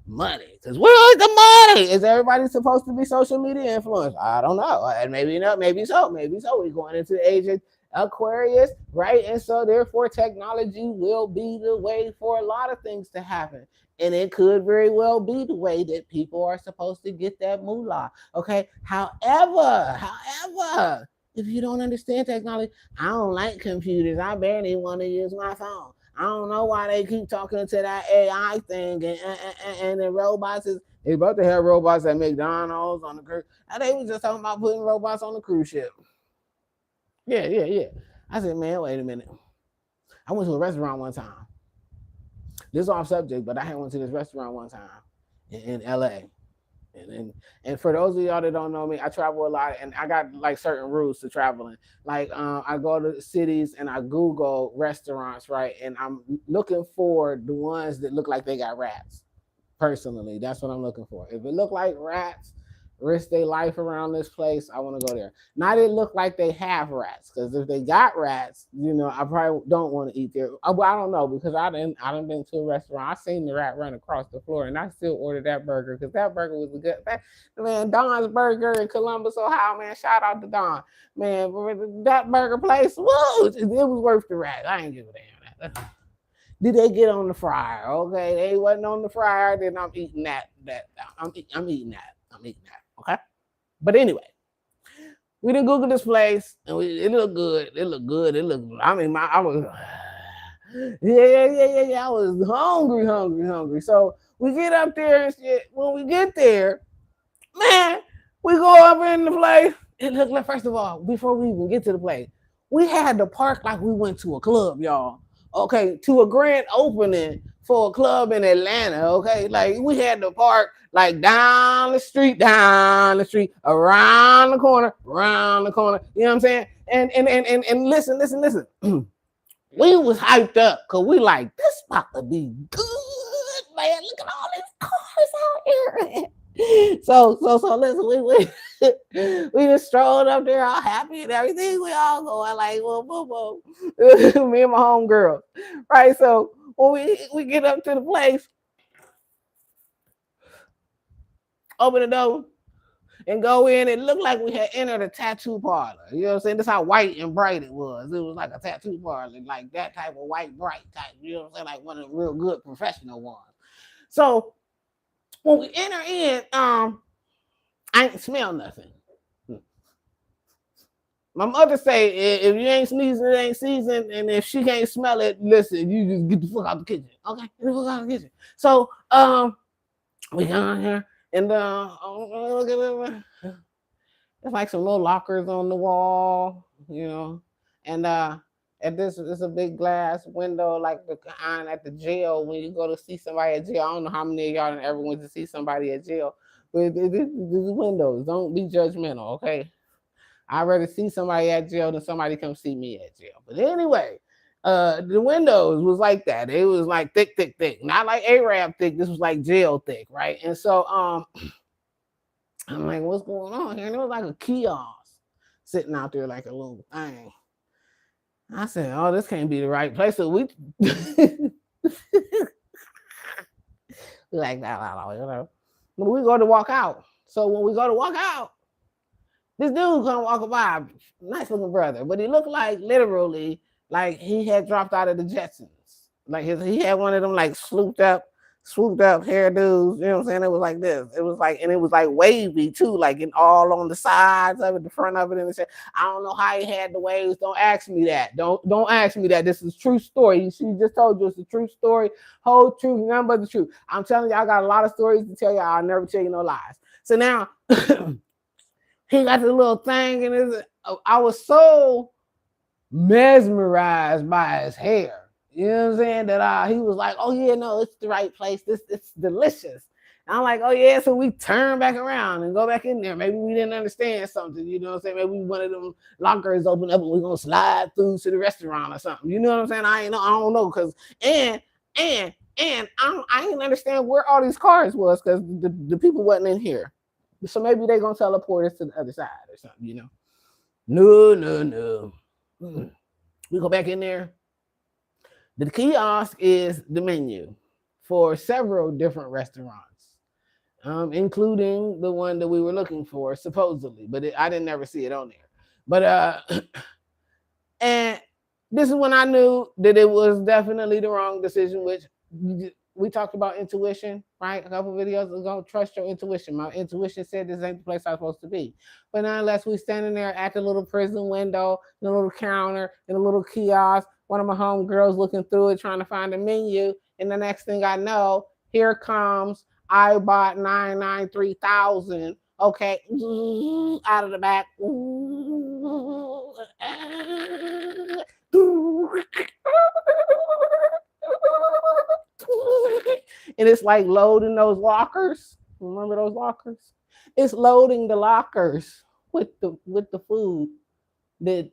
Money. Because where is the money? Is everybody supposed to be social media influenced? I don't know. And maybe not, maybe so. Maybe so. We're going into the age of Aquarius, right? And so therefore technology will be the way for a lot of things to happen. And it could very well be the way that people are supposed to get that moolah. Okay. However, if you don't understand technology, I don't like computers. I barely want to use my phone. I don't know why they keep talking to that AI thing and the robots is they about to have robots at McDonald's on the cruise. And they was just talking about putting robots on the cruise ship. Yeah, yeah, yeah. I said, man, wait a minute. I went to a restaurant one time. This is off subject, but I had went to this restaurant one time in LA. And for those of y'all that don't know me, I travel a lot, and I got like certain rules to traveling. Like I go to cities and I Google restaurants, right? And I'm looking for the ones that look like they got rats. Personally, that's what I'm looking for. If it look like rats risk their life around this place, I want to go there. Not it look like they have rats, because if they got rats, I probably don't want to eat there. But I don't know, because I done been to a restaurant. I seen the rat run across the floor, and I still ordered that burger because that burger was a good. Man, Don's Burger in Columbus, Ohio. Man, shout out to Don. Man, that burger place, whoa, it was worth the rat. I ain't give a damn. Did they get on the fryer? Okay, they wasn't on the fryer. Then I'm eating that. I'm eating that. I'm eating that. Okay. But anyway, we didn't Google this place, and it looked good. It looked good. It looked. I mean, I was. Yeah. I was hungry. So we get up there and shit. When we get there, man, we go up in the place. It looked like, first of all, before we even get to the place, we had to park like we went to a club, y'all. Okay, to a grand opening for a club in Atlanta. Okay, like we had to park like down the street, around the corner, around the corner. You know what I'm saying? And listen. We was hyped up because we like this about to be good, man. Look at all these cars out here. So listen, we just strolled up there all happy and everything. We all going like, well, boom. Me and my home girl. Right. So when we get up to the place, open the door and go in, it looked like we had entered a tattoo parlor. You know what I'm saying? That's how white and bright it was. It was like a tattoo parlor, like that type of white, bright type. You know what I'm saying? Like one of the real good professional ones. So when we enter in, I ain't smell nothing. My mother say if you ain't sneezing, it ain't season, and if she can't smell it, listen, you just get the fuck out the kitchen. Okay, get the fuck out the kitchen. So we got here and look at it. There's like some little lockers on the wall, and at this it's a big glass window like the kind at the jail when you go to see somebody at jail. I don't know how many of y'all ever went to see somebody at jail, but these windows. Don't be judgmental, okay? I'd rather see somebody at jail than somebody come see me at jail. But anyway, the windows was like that. It was like thick, thick, thick. Not like Arab thick. This was like jail thick, right? And so I'm like, what's going on here? And it was like a kiosk sitting out there like a little thing. I said, oh, this can't be the right place. So we like that, When we go to walk out. So when we go to walk out, this dude come walking by, nice looking brother, but he looked like literally like he had dropped out of the Jetsons. Like he had one of them like swooped up hairdos. You know what I'm saying? It was like this. It was like, and it was like wavy too, like in all on the sides of it, the front of it, and the I don't know how he had the waves. Don't ask me that. Don't ask me that. This is true story. She just told you it's a true story, whole truth, nothing but the truth. I'm telling you, I got a lot of stories to tell you. I'll never tell you no lies. So now. He got the little thing, and I was so mesmerized by his hair. You know what I'm saying? That he was like, "Oh yeah, no, it's the right place. It's delicious." And I'm like, "Oh yeah." So we turn back around and go back in there. Maybe we didn't understand something. You know what I'm saying? Maybe one of them lockers open up and we're gonna slide through to the restaurant or something. You know what I'm saying? I don't know, cause and I didn't understand where all these cars was because the people wasn't in here. So maybe they're gonna teleport us to the other side or something, No. We go back in there. The kiosk is the menu for several different restaurants, including the one that we were looking for, supposedly, but I didn't ever see it on there. But and this is when I knew that it was definitely the wrong decision, which we talked about intuition, right? A couple of videos ago. Trust your intuition. My intuition said this ain't the place I'm supposed to be. But nonetheless, we standing there at the little prison window, the little counter, in a little kiosk. One of my homegirls looking through it, trying to find a menu. And the next thing I know, here comes I bought 993,000. Okay, out of the back. And it's like loading those lockers. Remember those lockers? It's loading the lockers with the food that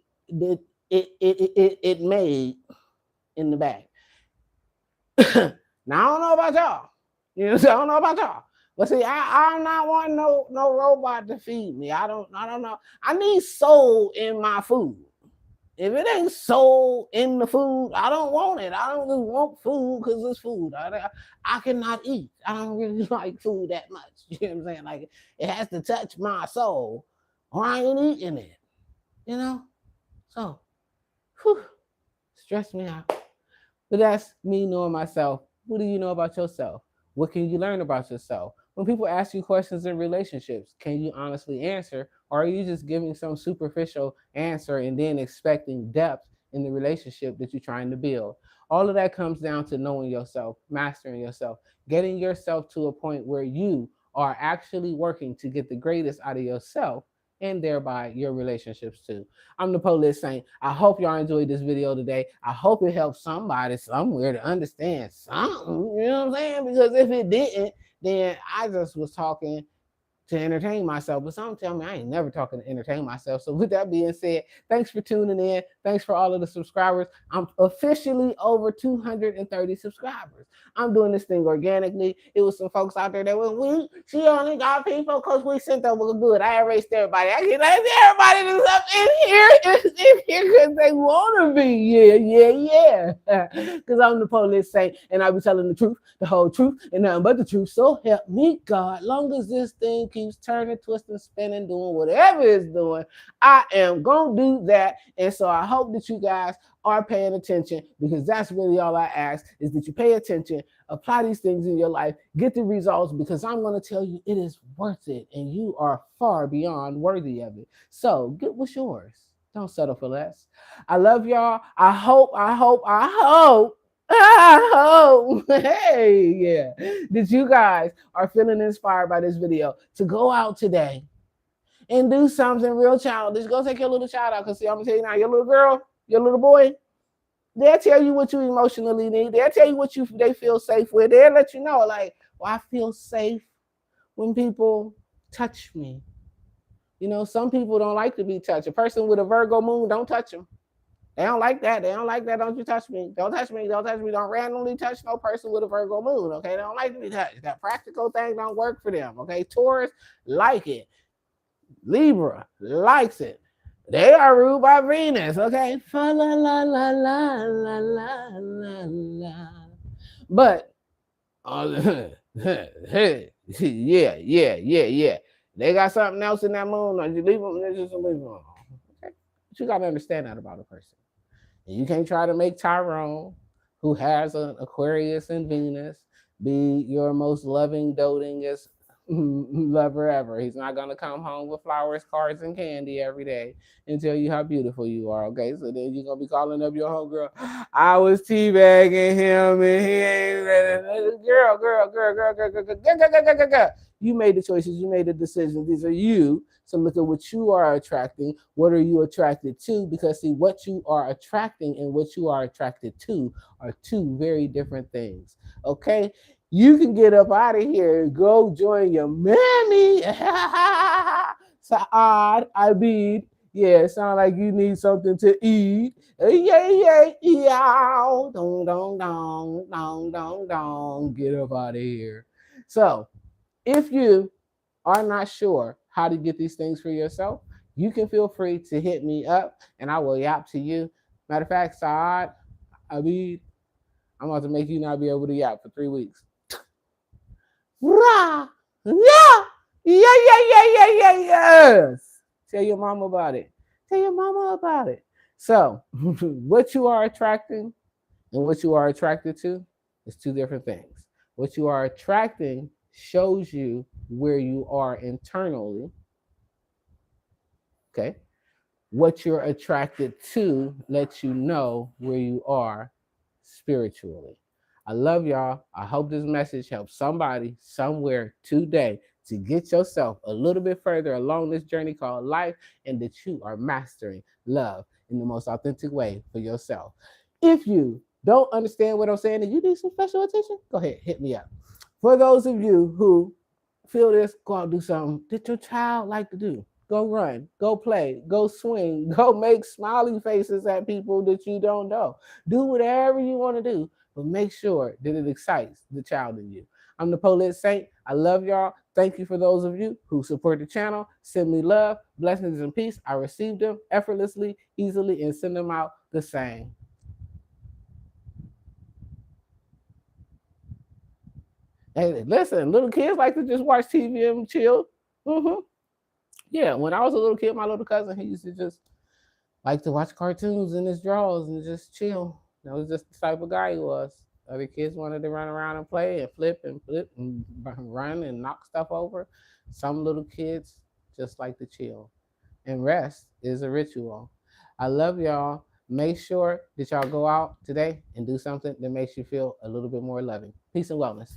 it made in the bag. Now I don't know about y'all. I don't know about y'all. But see, I'm not wanting no robot to feed me. I don't know. I need soul in my food. If it ain't soul in the food, I don't want it. I don't just want food because it's food. I cannot eat. I don't really like food that much. You know what I'm saying? Like, it has to touch my soul or I ain't eating it. So, stress me out. But that's me knowing myself. What do you know about yourself? What can you learn about yourself? When people ask you questions in relationships, can you honestly answer? Or are you just giving some superficial answer and then expecting depth in the relationship that you're trying to build? All of that comes down to knowing yourself, mastering yourself, getting yourself to a point where you are actually working to get the greatest out of yourself and thereby your relationships too. I'm the Police Saint. I hope y'all enjoyed this video today. I hope it helps somebody somewhere to understand something. You know what I'm saying? Because if it didn't, then I just was talking to entertain myself. But some tell me I ain't never talking to entertain myself. So with that being said, thanks for tuning in. Thanks for all of the subscribers. I'm officially over 230 subscribers. I'm doing this thing organically. It was some folks out there that were she only got people because we sent them good. I erased everybody. I can let everybody that's up in here because they want to be. Yeah. Because I'm the Police Saint and I be telling the truth, the whole truth, and nothing but the truth. So help me God. Long as this thing keeps turning, twisting, spinning, doing whatever it's doing, I am gonna do that. And so I hope that you guys are paying attention, because that's really all I ask, is that you pay attention, apply these things in your life, get the results, because I'm going to tell you it is worth it and you are far beyond worthy of it. So get what's yours. Don't settle for less. I love y'all. I hope, hey, yeah, that you guys are feeling inspired by this video to go out today and do something real childish. Go take your little child out, because see, I'm gonna tell you now, your little girl, your little boy, they'll tell you what you emotionally need. They'll tell you what they feel safe with. They'll let you know, like, well, I feel safe when people touch me. You know, some people don't like to be touched. A person with a Virgo moon, don't touch them. They don't like that. They don't like that. Don't you touch me. Don't touch me. Don't touch me. Don't randomly touch no person with a Virgo moon. Okay. They don't like to be touched. That practical thing don't work for them. Okay. Taurus like it. Libra likes it. They are ruled by Venus. Okay. Fa la la la la la la la la. But yeah. They got something else in that moon. Or you leave them, just leave them. Okay. But you gotta understand that about a person. And you can't try to make Tyrone, who has an Aquarius and Venus, be your most loving, dotingest lover ever. He's not gonna come home with flowers, cards, and candy every day and tell you how beautiful you are. Okay, so then you're gonna be calling up your homegirl. I was teabagging him, and he ain't ready. Girl. You made the choices. You made the decisions. These are you. So look at what you are attracting. What are you attracted to? Because see, what you are attracting and what you are attracted to are two very different things. Okay, you can get up out of here and go join your mammy. Saad, Abid. Yeah, it sounds like you need something to eat. Yeah. Dong. Get up out of here. So, if you are not sure how to get these things for yourself, you can feel free to hit me up and I will yap to you. Matter of fact, Saad, Abid, I'm about to make you not be able to yap for 3 weeks. Rah! Yes. Tell your mama about it. Tell your mama about it. So, what you are attracting and what you are attracted to is two different things. What you are attracting shows you where you are internally. Okay. What you're attracted to lets you know where you are spiritually. I love y'all. I hope this message helps somebody somewhere today to get yourself a little bit further along this journey called life, and that you are mastering love in the most authentic way for yourself. If you don't understand what I'm saying and you need some special attention, go ahead, hit me up. For those of you who feel this, go out and do something that your child like to do. Go run, go play, go swing, go make smiley faces at people that you don't know. Do whatever you want to do, but make sure that it excites the child in you. I'm the Polit Saint. I love y'all. Thank you for those of you who support the channel. Send me love, blessings, and peace. I receive them effortlessly, easily, and send them out the same. Hey, listen, little kids like to just watch TV and chill. Yeah, when I was a little kid, my little cousin, he used to just like to watch cartoons in his drawers and just chill. That was just the type of guy he was. Other kids wanted to run around and play and flip and run and knock stuff over. Some little kids just like to chill. And rest is a ritual. I love y'all. Make sure that y'all go out today and do something that makes you feel a little bit more loving. Peace and wellness.